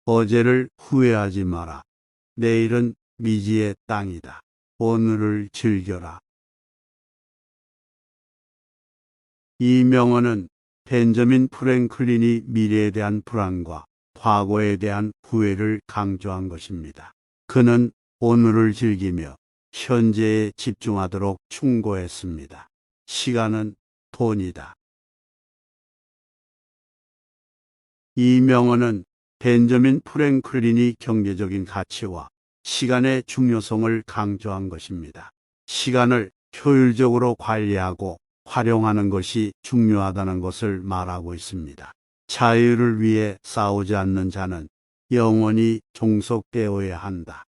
어제를 후회하지 마라. 내일은 미지의 땅이다. 오늘을 즐겨라. 이 명언은 벤저민 프랭클린이 미래에 대한 불안과 과거에 대한 후회를 강조한 것입니다. 그는 오늘을 즐기며 현재에 집중하도록 충고했습니다. 시간은 돈이다. 이 명언은 벤저민 프랭클린이 경제적인 가치와 시간의 중요성을 강조한 것입니다. 시간을 효율적으로 관리하고 활용하는 것이 중요하다는 것을 말하고 있습니다. 자유를 위해 싸우지 않는 자는 영원히 종속되어야 한다.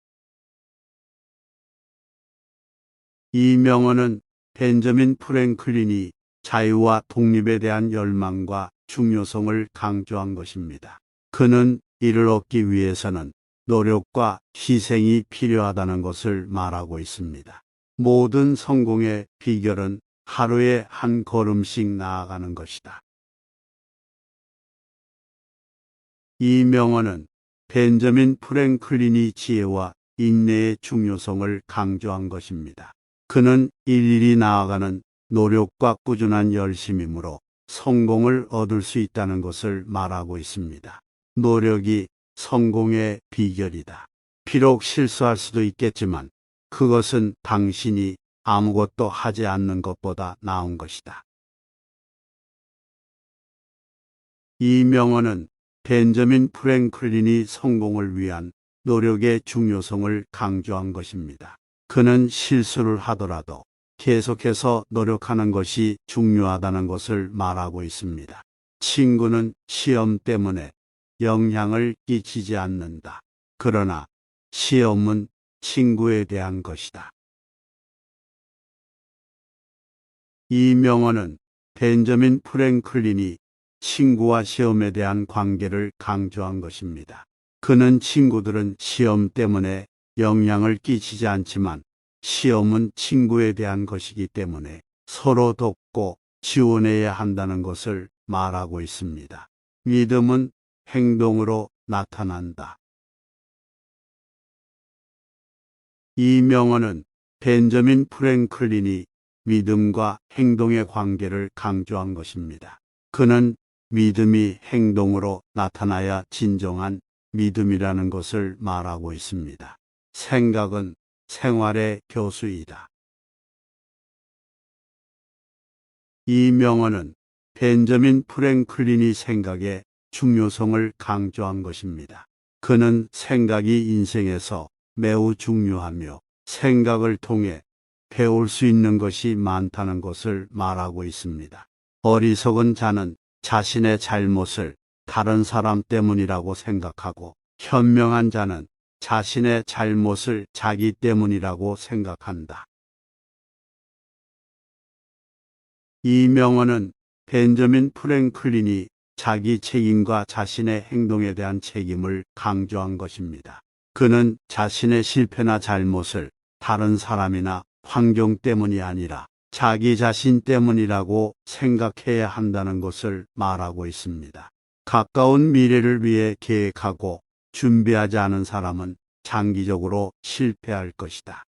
이 명언은 벤저민 프랭클린이 자유와 독립에 대한 열망과 중요성을 강조한 것입니다. 그는 이를 얻기 위해서는 노력과 희생이 필요하다는 것을 말하고 있습니다. 모든 성공의 비결은 하루에 한 걸음씩 나아가는 것이다. 이 명언은 벤저민 프랭클린이 지혜와 인내의 중요성을 강조한 것입니다. 그는 일일이 나아가는 노력과 꾸준한 열심이므로 성공을 얻을 수 있다는 것을 말하고 있습니다. 노력이 성공의 비결이다. 비록 실수할 수도 있겠지만 그것은 당신이 아무것도 하지 않는 것보다 나은 것이다. 이 명언은 벤저민 프랭클린이 성공을 위한 노력의 중요성을 강조한 것입니다. 그는 실수를 하더라도 계속해서 노력하는 것이 중요하다는 것을 말하고 있습니다. 친구는 시험 때문에 영향을 끼치지 않는다. 그러나 시험은 친구에 대한 것이다. 이 명언은 벤저민 프랭클린이 친구와 시험에 대한 관계를 강조한 것입니다. 그는 친구들은 시험 때문에 영향을 끼치지 않지만 시험은 친구에 대한 것이기 때문에 서로 돕고 지원해야 한다는 것을 말하고 있습니다. 믿음은 행동으로 나타난다. 이 명언은 벤저민 프랭클린이 믿음과 행동의 관계를 강조한 것입니다. 그는 믿음이 행동으로 나타나야 진정한 믿음이라는 것을 말하고 있습니다. 생각은 생활의 교수이다. 이 명언은 벤저민 프랭클린이 생각의 중요성을 강조한 것입니다. 그는 생각이 인생에서 매우 중요하며 생각을 통해 배울 수 있는 것이 많다는 것을 말하고 있습니다. 어리석은 자는 자신의 잘못을 다른 사람 때문이라고 생각하고 현명한 자는 자신의 잘못을 자기 때문이라고 생각한다. 이 명언은 벤저민 프랭클린이 자기 책임과 자신의 행동에 대한 책임을 강조한 것입니다. 그는 자신의 실패나 잘못을 다른 사람이나 환경 때문이 아니라 자기 자신 때문이라고 생각해야 한다는 것을 말하고 있습니다. 가까운 미래를 위해 계획하고 준비하지 않은 사람은 장기적으로 실패할 것이다.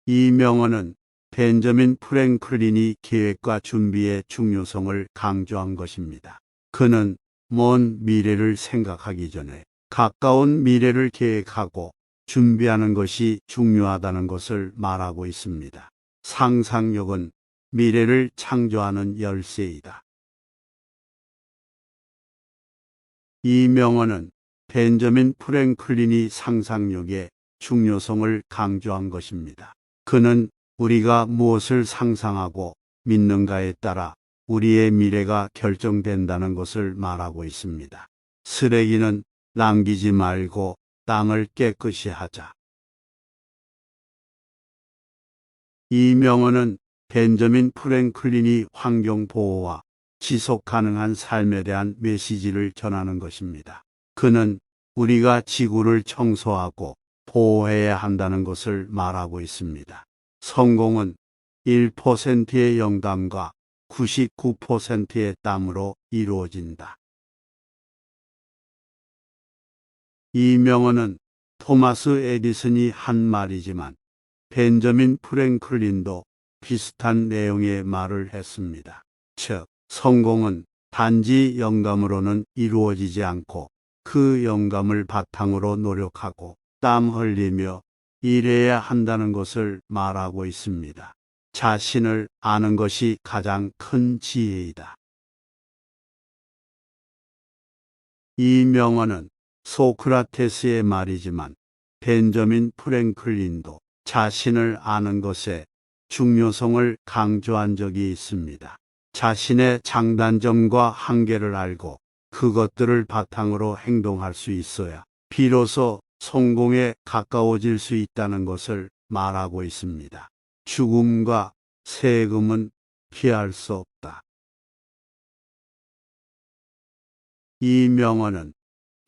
이 명언은 벤저민 프랭클린이 계획과 준비의 중요성을 강조한 것입니다. 그는 먼 미래를 생각하기 전에 가까운 미래를 계획하고 준비하는 것이 중요하다는 것을 말하고 있습니다. 상상력은 미래를 창조하는 열쇠이다. 이 명언은 벤저민 프랭클린이 상상력의 중요성을 강조한 것입니다. 그는 우리가 무엇을 상상하고 믿는가에 따라 우리의 미래가 결정된다는 것을 말하고 있습니다. 쓰레기는 남기지 말고 땅을 깨끗이 하자. 이 명언은 벤저민 프랭클린이 환경보호와 지속 가능한 삶에 대한 메시지를 전하는 것입니다. 그는 우리가 지구를 청소하고 보호해야 한다는 것을 말하고 있습니다. 성공은 1%의 영감과 99%의 땀으로 이루어진다. 이 명언은 토마스 에디슨이 한 말이지만 벤저민 프랭클린도 비슷한 내용의 말을 했습니다. 즉, 성공은 단지 영감으로는 이루어지지 않고 그 영감을 바탕으로 노력하고 땀 흘리며 일해야 한다는 것을 말하고 있습니다. 자신을 아는 것이 가장 큰 지혜이다. 이 명언은 소크라테스의 말이지만 벤저민 프랭클린도 자신을 아는 것의 중요성을 강조한 적이 있습니다. 자신의 장단점과 한계를 알고 그것들을 바탕으로 행동할 수 있어야 비로소 성공에 가까워질 수 있다는 것을 말하고 있습니다. 죽음과 세금은 피할 수 없다. 이 명언은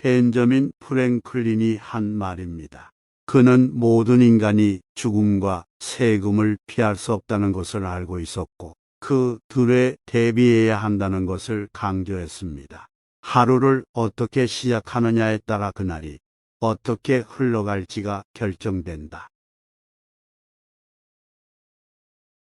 벤저민 프랭클린이 한 말입니다. 그는 모든 인간이 죽음과 세금을 피할 수 없다는 것을 알고 있었고 그 둘에 대비해야 한다는 것을 강조했습니다. 하루를 어떻게 시작하느냐에 따라 그날이 어떻게 흘러갈지가 결정된다.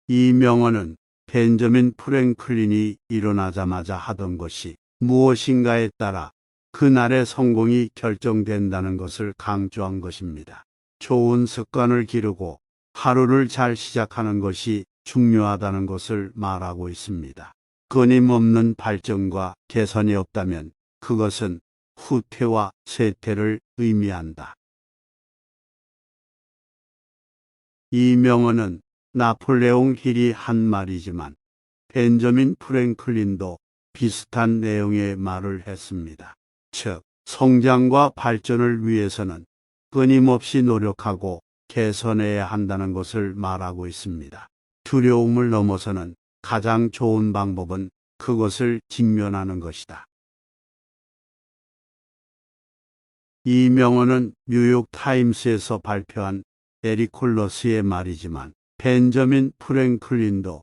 이 명언은 벤저민 프랭클린이 일어나자마자 하던 것이 무엇인가에 따라 그날의 성공이 결정된다는 것을 강조한 것입니다. 좋은 습관을 기르고 하루를 잘 시작하는 것이 중요하다는 것을 말하고 있습니다. 끊임없는 발전과 개선이 없다면 그것은 후퇴와 쇠퇴를 의미한다. 이 명언은 나폴레옹 힐이 한 말이지만 벤저민 프랭클린도 비슷한 내용의 말을 했습니다. 즉, 성장과 발전을 위해서는 끊임없이 노력하고 개선해야 한다는 것을 말하고 있습니다. 두려움을 넘어서는 가장 좋은 방법은 그것을 직면하는 것이다. 이 명언은 뉴욕 타임스에서 발표한 에릭 콜러스의 말이지만 벤저민 프랭클린도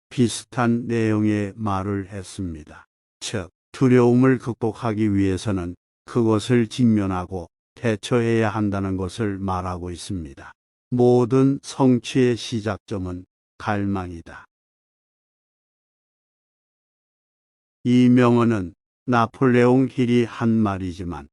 비슷한 내용의 말을 했습니다. 즉, 두려움을 극복하기 위해서는 그것을 직면하고 대처해야 한다는 것을 말하고 있습니다. 모든 성취의 시작점은 갈망이다. 이 명언은 나폴레옹 힐이 한 말이지만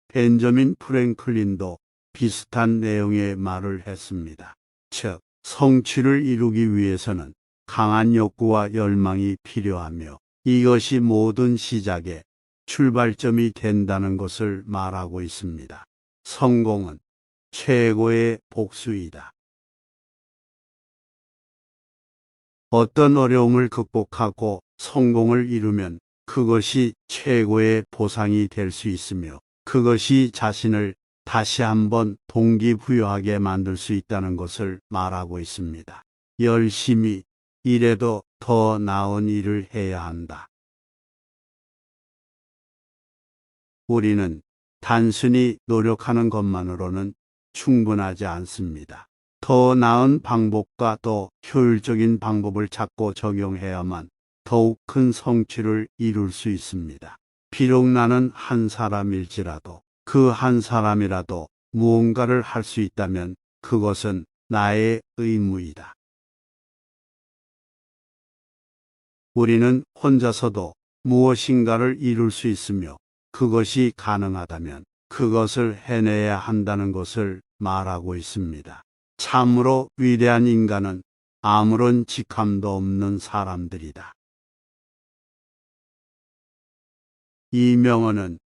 벤저민 프랭클린도 비슷한 내용의 말을 했습니다. 즉, 성취를 이루기 위해서는 강한 욕구와 열망이 필요하며 이것이 모든 시작의 출발점이 된다는 것을 말하고 있습니다. 성공은 최고의 복수이다. 어떤 어려움을 극복하고 성공을 이루면 그것이 최고의 보상이 될 수 있으며 그것이 자신을 다시 한번 동기부여하게 만들 수 있다는 것을 말하고 있습니다. 열심히 일해도 더 나은 일을 해야 한다. 우리는 단순히 노력하는 것만으로는 충분하지 않습니다. 더 나은 방법과 더 효율적인 방법을 찾고 적용해야만 더욱 큰 성취를 이룰 수 있습니다. 비록 나는 한 사람일지라도 그 한 사람이라도 무언가를 할 수 있다면 그것은 나의 의무이다. 우리는 혼자서도 무엇인가를 이룰 수 있으며 그것이 가능하다면 그것을 해내야 한다는 것을 말하고 있습니다. 참으로 위대한 인간은 아무런 직함도 없는 사람들이다. 이 명언은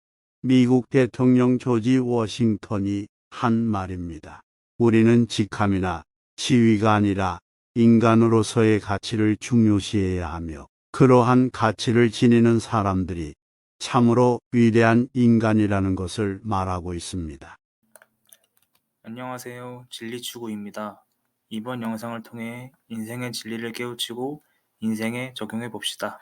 미국 대통령 조지 워싱턴이 한 말입니다. 우리는 직함이나 지위가 아니라 인간으로서의 가치를 중요시해야 하며 그러한 가치를 지니는 사람들이 참으로 위대한 인간이라는 것을 말하고 있습니다. 안녕하세요. 진리추구입니다. 이번 영상을 통해 인생의 진리를 깨우치고 인생에 적용해 봅시다.